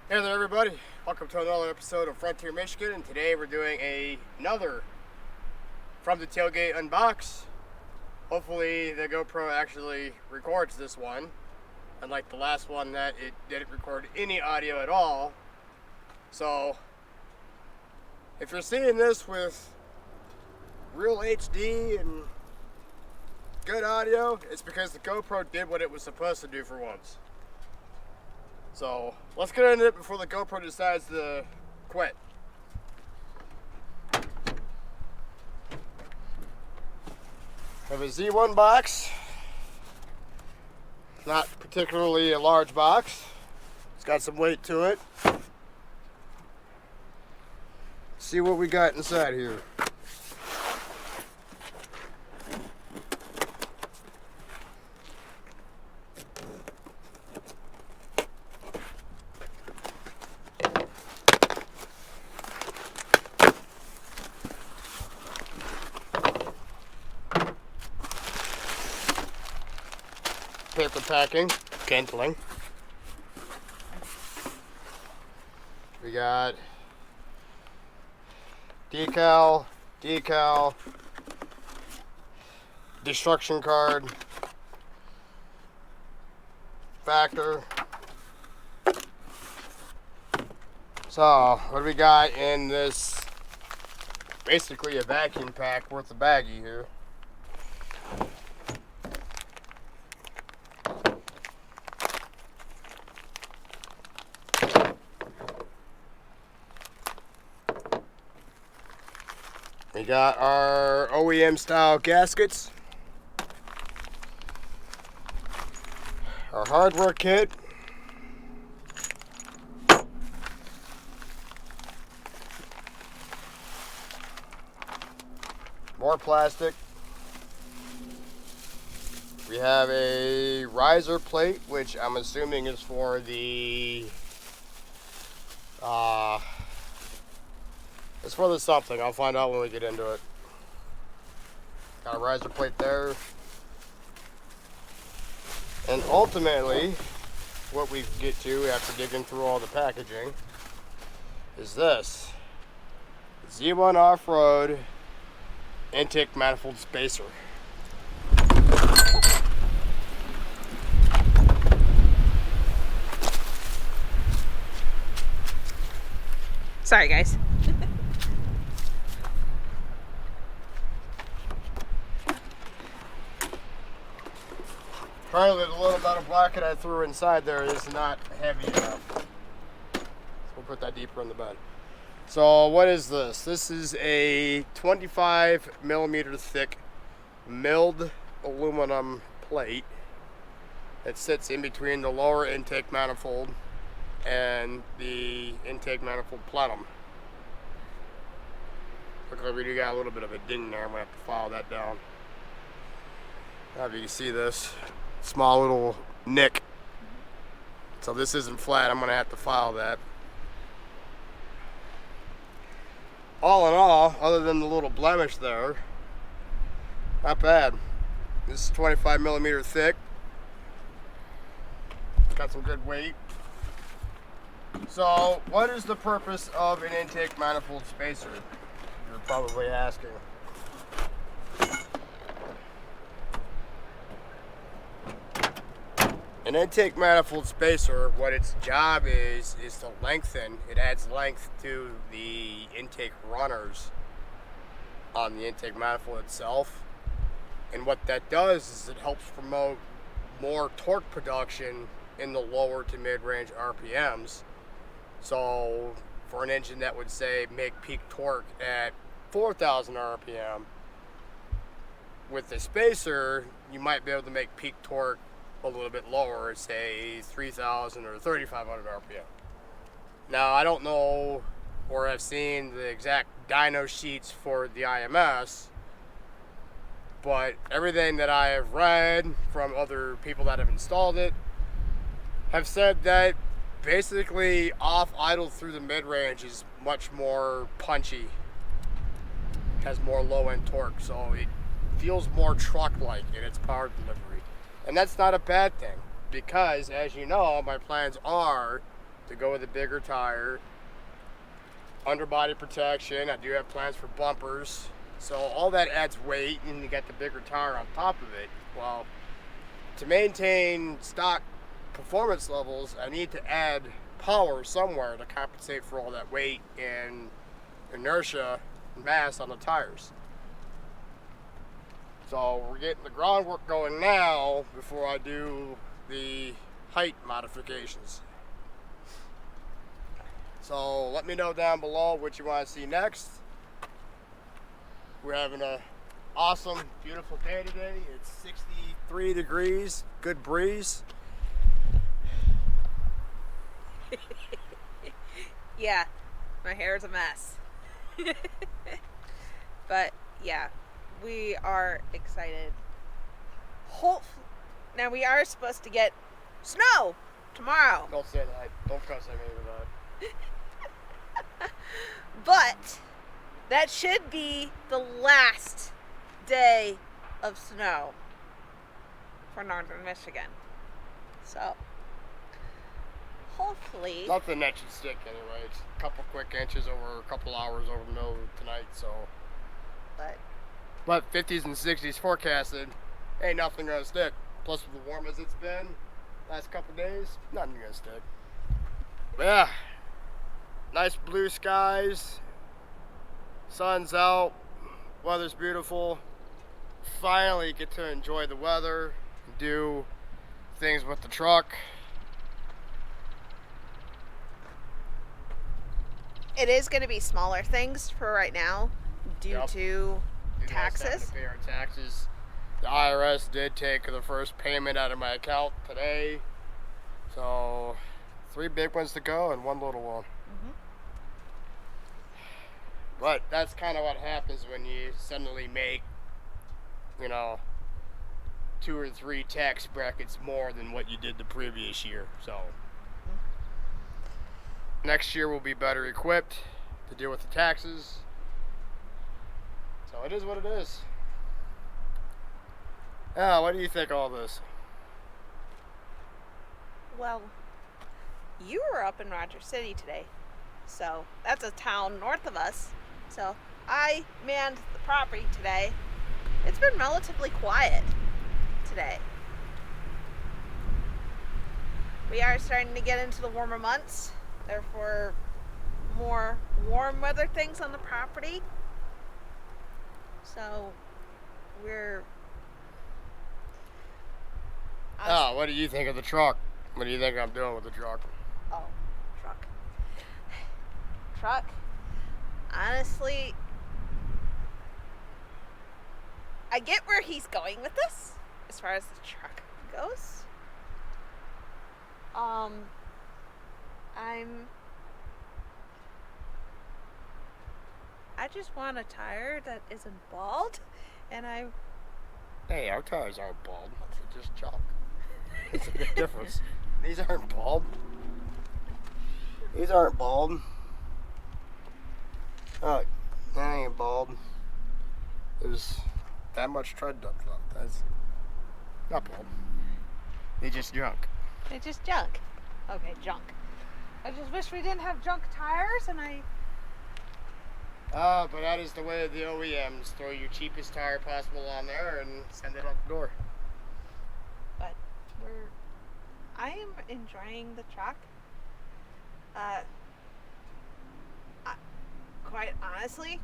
Hey there everybody, welcome to another episode of Frontier Michigan, and today we're doing another From the Tailgate unbox. Hopefully the GoPro actually records this one, unlike the last one that it didn't record any audio at all. So if you're seeing this with real HD and good audio, it's because the GoPro did what it was supposed to do for once. So let's get into it before the GoPro decides to quit. I have a Z1 box. Not particularly a large box. It's got some weight to it. See what we got inside here. Paper packing, kindling. We got decal, destruction card, factor. So, what do we got in this? Basically a vacuum pack worth of baggie here. We got our OEM style gaskets, our hardware kit, more plastic. We have a riser plate, which I'm assuming is for the it's for the something. I'll find out when we get into it. Got a riser plate there. And ultimately, what we get to after digging through all the packaging is this. Z1 Offroad intake manifold spacer. Sorry, guys. Apparently the little metal bracket I threw inside there is not heavy enough. So we'll put that deeper in the bed. So what is this? This is a 25 millimeter thick milled aluminum plate that sits in between the lower intake manifold and the intake manifold plenum. Looks like we do got a little bit of a ding there. I'm gonna have to file that down. Now if you can see this small little nick. So this isn't flat. I'm gonna have to file that. All in all, other than the little blemish there, not bad. This is 25 millimeter thick. Got some good weight. So what is the purpose of an intake manifold spacer? You're probably asking. An intake manifold spacer, what its job is to lengthen. It adds length to the intake runners on the intake manifold itself. And what that does is it helps promote more torque production in the lower to mid-range RPMs. So for an engine that would say make peak torque at 4,000 RPM, with the spacer, you might be able to make peak torque a little bit lower, say 3,000 or 3,500 RPM. Now, I don't know or have seen the exact dyno sheets for the IMS, but everything that I have read from other people that have installed it have said that basically off idle through the mid-range is much more punchy, has more low-end torque, so it feels more truck-like in its power delivery. And that's not a bad thing, because as you know, my plans are to go with a bigger tire. Underbody protection. I do have plans for bumpers. So all that adds weight, and you got the bigger tire on top of it. Well, to maintain stock performance levels, I need to add power somewhere to compensate for all that weight and inertia and mass on the tires. So we're getting the groundwork going now before I do the height modifications. So let me know down below what you want to see next. We're having an awesome, beautiful day today. It's 63 degrees, good breeze. Yeah, my hair's a mess. But yeah, we are excited. Now we are supposed to get snow tomorrow. Don't say that. Don't cuss at me with that. But that should be the last day of snow for northern Michigan. So hopefully Nothing that should stick anyway. It's a couple quick inches over a couple hours over the middle of tonight, so. But 50s and 60s forecasted, ain't nothing gonna stick. Plus with the warm as it's been last couple days, nothing gonna stick. But yeah, nice blue skies, sun's out, weather's beautiful. Finally get to enjoy the weather, do things with the truck. it is going to be smaller things for right now due Yep. to You guys having taxes. to pay our taxes. The IRS did take the first payment out of my account today. So 3 big ones to go and 1 little one. But that's kind of what happens when you suddenly make, 2 or 3 tax brackets more than what you did the previous year. So next year we'll be better equipped to deal with the taxes. So it is what it is. What do you think of all this? Well, you were up in Rogers City today, so that's a town north of us. So I manned the property today. It's been relatively quiet today. We are starting to get into the warmer months, therefore more warm weather things on the property. So we're What do you think of the truck? What do you think I'm doing with the truck? Truck. Honestly, I get where he's going with this as far as the truck goes. I just want a tire that isn't bald, and Hey, our tires aren't bald. They're just chalk. It's a big difference. These aren't bald. These aren't bald. Oh, that ain't bald. There's that much tread depth left. That's not bald. They just junk. They're just junk. Okay, junk. I just wish we didn't have junk tires, and But that is the way of the OEMs. Throw your cheapest tire possible on there and send it out the door. But I am enjoying the truck. Quite honestly,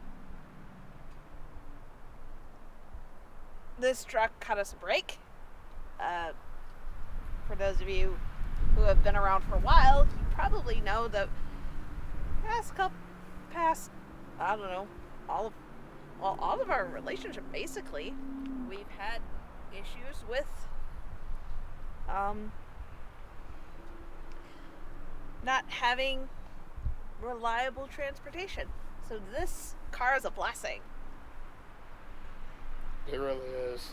this truck cut us a break. For those of you who have been around for a while, you probably know that I don't know, all of our relationship basically, we've had issues with not having reliable transportation. So this car is a blessing. It really is.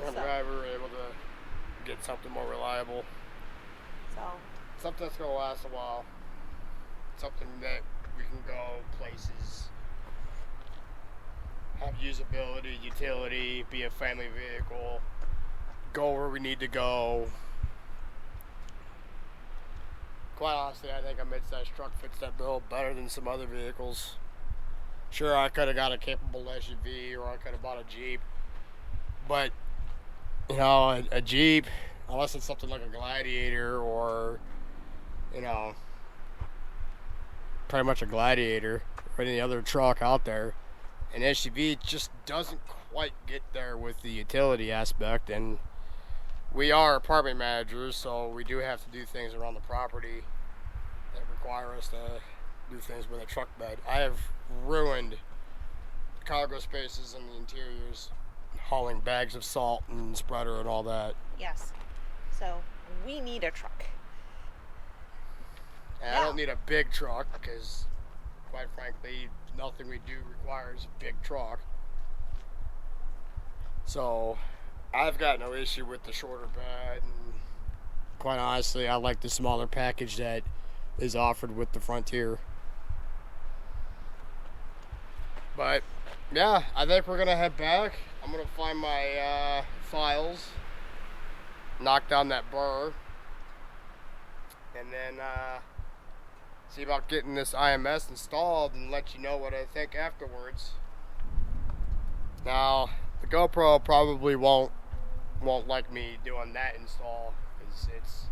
I'm glad we were able to get something more reliable. So Something that's going to last a while. Something that we can go places, have usability, utility, be a family vehicle, go where we need to go. quite honestly, I think a mid-sized truck fits that bill better than some other vehicles. Sure, I could have got a capable SUV or I could have bought a Jeep, but you know, a Jeep, unless it's something like a Gladiator or you know, pretty much a Gladiator or any other truck out there, an SUV just doesn't quite get there with the utility aspect. And we are apartment managers, so we do have to do things around the property that require us to do things with a truck bed. I have ruined cargo spaces in the interiors, hauling bags of salt and spreader and all that. Yes. So we need a truck. And I don't need a big truck because, quite frankly, nothing we do requires a big truck. So I've got no issue with the shorter bed, and quite honestly, I like the smaller package that is offered with the Frontier. But yeah, I think we're gonna head back. I'm gonna find my files, knock down that burr, and then see about getting this IMS installed and let you know what I think afterwards. Now, the GoPro probably won't like me doing that install because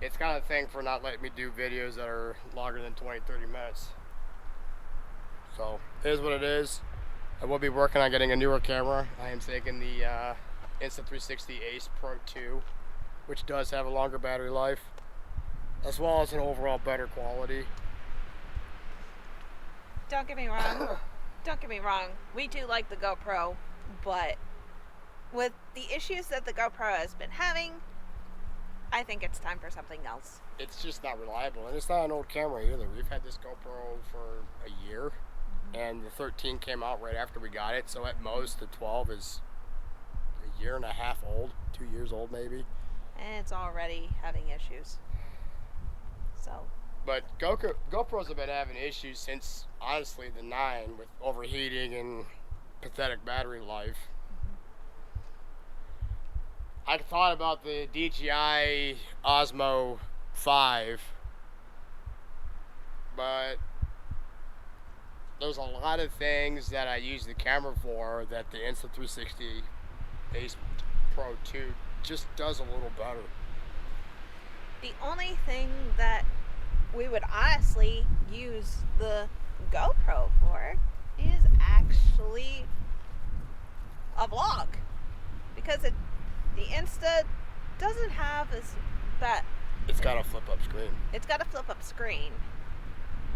it's kind of a thing for not letting me do videos that are longer than 20-30 minutes. So it is what it is. I will be working on getting a newer camera. I am taking the Insta360 Ace Pro 2, which does have a longer battery life, as well as an overall better quality. Don't get me wrong. Don't get me wrong. We do like the GoPro, but with the issues that the GoPro has been having, I think it's time for something else. It's just not reliable, and it's not an old camera either. We've had this GoPro for a year, and the 13 came out right after we got it, so at most the 12 is a year and a half old, 2 years old maybe. And it's already having issues. So. But GoPros have been having issues since, honestly, the 9 with overheating and pathetic battery life. I thought about the DJI Osmo 5, but there's a lot of things that I use the camera for that the Insta360 Ace Pro 2 just does a little better. The only thing that we would honestly use the GoPro for is actually a vlog, because the Insta doesn't have that. It's got a flip-up screen. It's got a flip-up screen,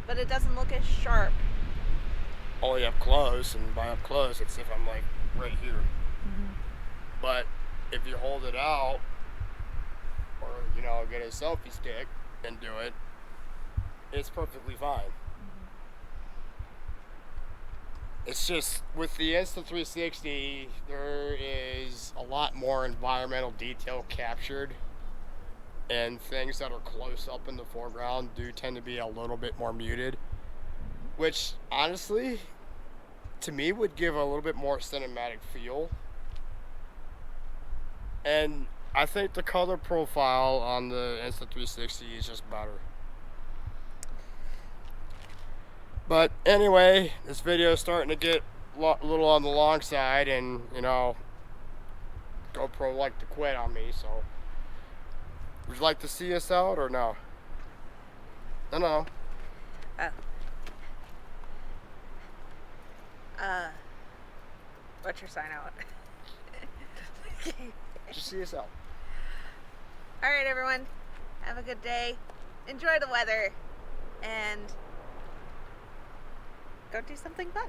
but it doesn't look as sharp. Only up close, and by up close, it's if I'm like right here. Mm-hmm. But if you hold it out, or you know, get a selfie stick and do it, it's perfectly fine. Mm-hmm. It's just with the Insta360, there is a lot more environmental detail captured, and things that are close up in the foreground do tend to be a little bit more muted, which honestly, to me, would give a little bit more cinematic feel. And I think the color profile on the Insta360 is just better. But anyway, this video is starting to get a little on the long side, and you know, GoPro like to quit on me, so would you like to see us out or no? No. What's your sign out? Just see us out. Alright everyone, have a good day, enjoy the weather, and go do something fun.